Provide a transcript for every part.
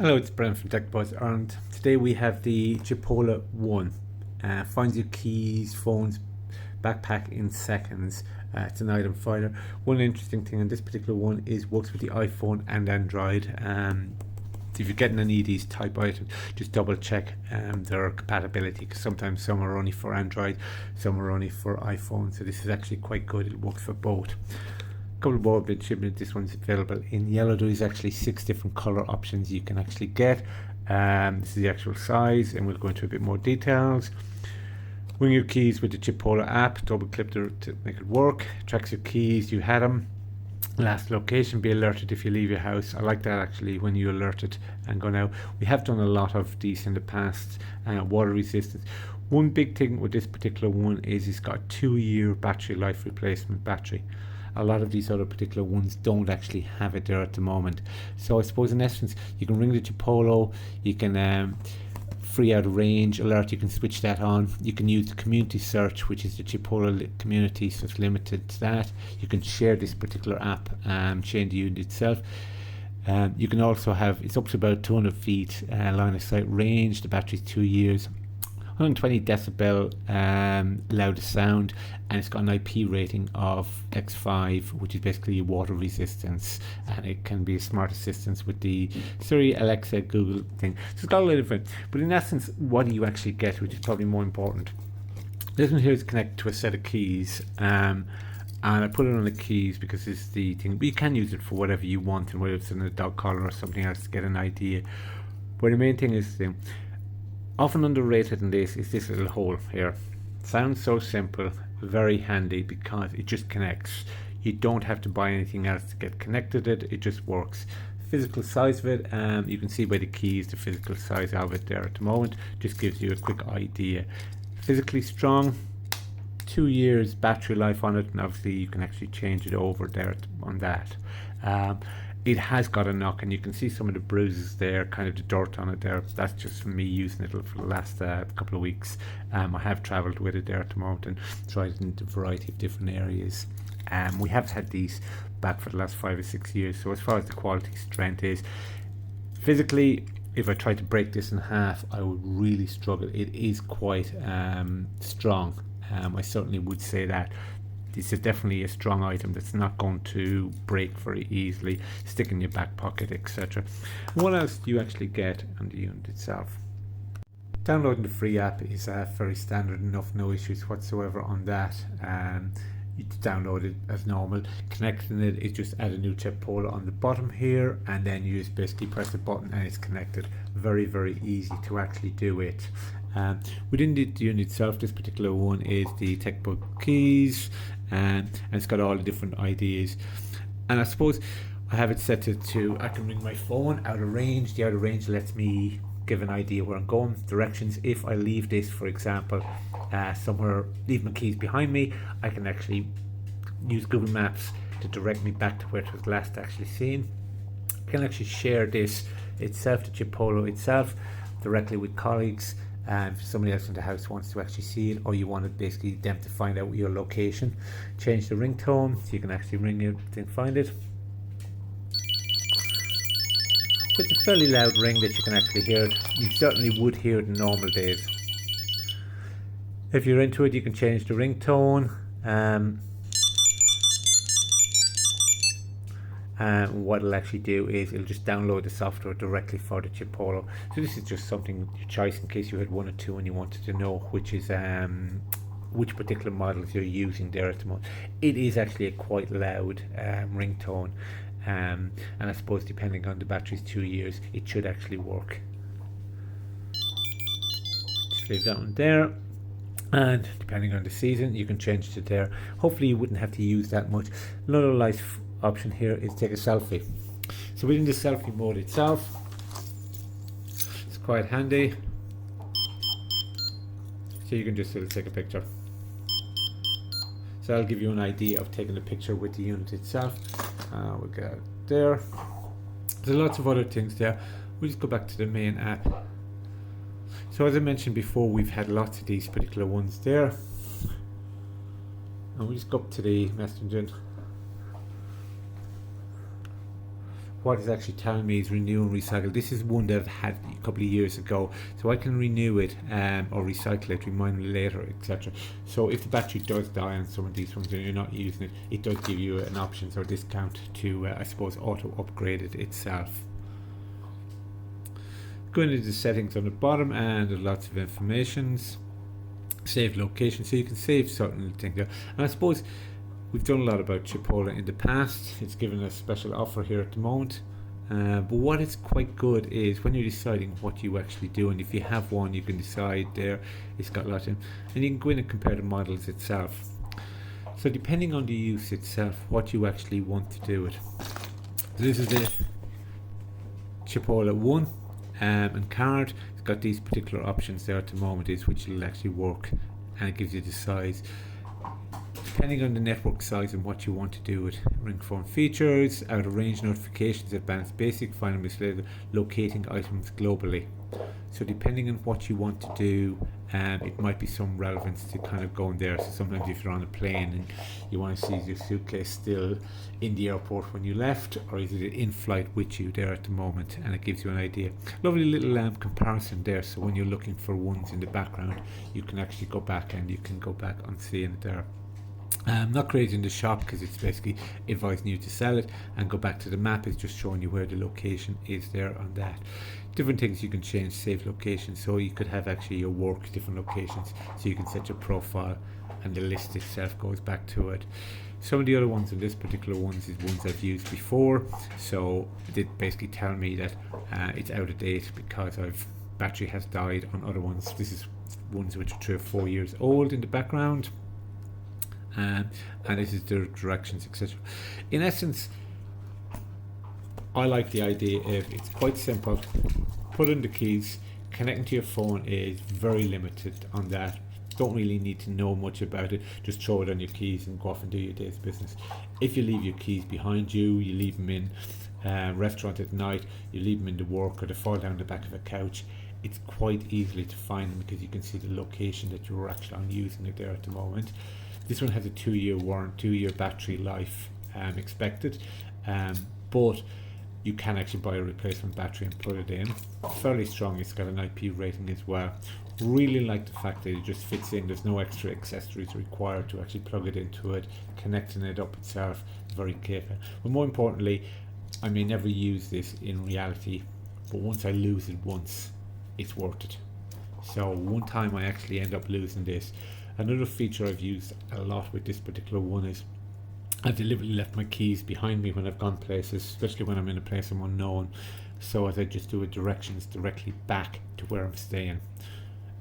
Hello, it's Brendan from tehcbuzzireland. Today we have the Chipolo One. Finds your keys, phones, backpack in seconds. It's an item finder. One interesting thing on this particular one is works with the iPhone and Android. If you're getting any of these type items, just double check their compatibility, because sometimes some are only for Android, some are only for iPhone. So this is actually quite good. It works for both. Couple of ball bit shipment. This one's available in yellow. There's actually 6 different color options you can actually get. This is the actual size, and we'll go into a bit more details. Ring your keys with the Chipolo app. Double click to make it work. Tracks your keys. You had them. Last location. Be alerted if you leave your house. I like that actually, when you alert it and go now. We have done a lot of these in the past. Water resistance. One big thing with this particular one is it's got a 2-year battery life replacement battery. A lot of these other particular ones don't actually have it there at the moment. So I suppose in essence you can ring the Chipolo, you can free out a range alert, you can switch that on. You can use the community search, which is the Chipolo community, so it's limited to that. You can share this particular app, share the unit itself. You can also have, it's up to about 200 feet line of sight range. The battery's 2 years. 120 decibel loudest sound, and it's got an IP rating of X5, which is basically water resistance, and it can be a smart assistance with the Siri, Alexa, Google thing. So it's got a lot of it, but in essence, what do you actually get, which is probably more important? This one here is connected to a set of keys, and I put it on the keys because this is the thing, but you can use it for whatever you want, and whether it's in a dog collar or something else to get an idea. But the main thing is the often underrated in this is this little hole here. Sounds so simple, very handy, because it just connects. You don't have to buy anything else to get connected to it. It just works. Physical size of it, you can see by the keys the physical size of it there at the moment. Just gives you a quick idea. Physically strong, 2 years battery life on it, and obviously you can actually change it over there on that. It has got a knock, and you can see some of the bruises there, kind of the dirt on it there. That's just from me using it for the last couple of weeks. I have travelled with it there at the moment and tried it in a variety of different areas. We have had these back for the last 5 or 6 years, so as far as the quality strength is, physically, if I tried to break this in half, I would really struggle. It is quite strong. I certainly would say that. This is definitely a strong item that's not going to break very easily, stick in your back pocket, etc. What else do you actually get on the unit itself? Downloading the free app is very standard enough, no issues whatsoever on that. You download it as normal. Connecting it is just add a new Chipolo on the bottom here, and then you just basically press the button and it's connected. Very, very easy to actually do it. Within the unit itself, this particular one is the TechBug keys, and it's got all the different ideas. And I suppose I have it set to I can ring my phone out of range. The out of range lets me give an idea where I'm going, directions. If I leave this, for example, somewhere, leave my keys behind me, I can actually use Google Maps to direct me back to where it was last actually seen. I can actually share this itself, the Chipolo itself, directly with colleagues. If somebody else in the house wants to actually see it, or you want basically them to find out your location, change the ringtone so you can actually ring it and find it. It's a fairly loud ring that you can actually hear it. You certainly would hear it in normal days. If you're into it, you can change the ringtone. What it'll actually do is it'll just download the software directly for the Chipolo. So this is just something your choice in case you had one or two and you wanted to know which is which particular models you're using there at the moment. It is actually a quite loud ringtone, and I suppose depending on the battery's 2 years, it should actually work. Just leave that one there. And depending on the season, you can change it there. Hopefully you wouldn't have to use that much. Another nice option here is take a selfie. So within the selfie mode itself, it's quite handy. So you can just sort of take a picture. So that'll give you an idea of taking a picture with the unit itself. We'll get it there. There's lots of other things there. We'll just go back to the main app. So as I mentioned before, we've had lots of these particular ones there. And we'll just go up to the messaging. what it's actually telling me is renew and recycle. This is one that I've had a couple of years ago, so I can renew it or recycle it, remind me later, etc. So if the battery does die on some of these ones and you're not using it, it does give you an option or discount to I suppose auto upgrade it itself. Going into the settings on the bottom, and there's lots of informations. Save location, so you can save certain things there. And I suppose we've done a lot about Chipolo in the past. It's given a special offer here at the moment. But what is quite good is when you're deciding what you actually do, and if you have one, you can decide there. It's got a lot in, and you can go in and compare the models itself. So depending on the use itself, what you actually want to do it. So this is the Chipolo One and card. It's got these particular options there at the moment, is which will actually work, and it gives you the size. Depending on the network size and what you want to do with ring phone features, out of range notifications, advanced basic, final misleading, locating items globally. So depending on what you want to do, it might be some relevance to kind of going there. So sometimes if you're on a plane and you want to see your suitcase still in the airport when you left, or is it in flight with you there at the moment, and it gives you an idea. Lovely little comparison there, so when you're looking for ones in the background, you can actually go back and you can go back on seeing it there. Not creating the shop because it's basically advising you to sell it, and go back to the map is just showing you where the location is there on that. Different things you can change, save location, so you could have actually your work different locations, so you can set your profile and the list itself goes back to it. Some of the other ones in this particular ones is ones I've used before, so it did basically tell me that it's out of date because battery has died on other ones. This is ones which are 3 or 4 years old in the background. And this is the directions, etc. In essence, I like the idea of it's quite simple. Put in the keys, connecting to your phone is very limited on that. Don't really need to know much about it. Just throw it on your keys and go off and do your day's business. If you leave your keys behind you, you leave them in a restaurant at night, you leave them in the work, or they fall down the back of a couch, it's quite easily to find them because you can see the location that you're actually on using it there at the moment. This one has a 2-year warranty, 2-year battery life expected, but you can actually buy a replacement battery and put it in. Fairly strong, it's got an IP rating as well. Really like the fact that it just fits in, there's no extra accessories required to actually plug it into it, connecting it up itself, very capable. But more importantly, I may never use this in reality, but once I lose it once, it's worth it. So one time I actually end up losing this. Another feature I've used a lot with this particular one is I've deliberately left my keys behind me when I've gone places, especially when I'm in a place I'm unknown. So as I just do directions directly back to where I'm staying,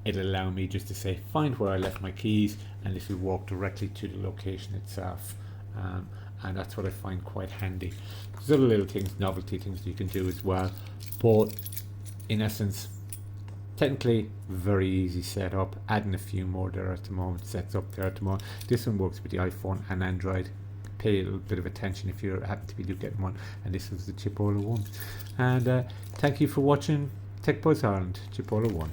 it'll allow me just to say find where I left my keys, and this will walk directly to the location itself. And that's what I find quite handy. There's other little things, novelty things you can do as well, but in essence, technically very easy setup. Adding a few more there at the moment, sets up there at the moment. This one works with the iPhone and Android. Pay a little bit of attention if you're happy to be getting one. And this is the Chipolo One. And thank you for watching Tech Buzz Ireland, Chipolo One.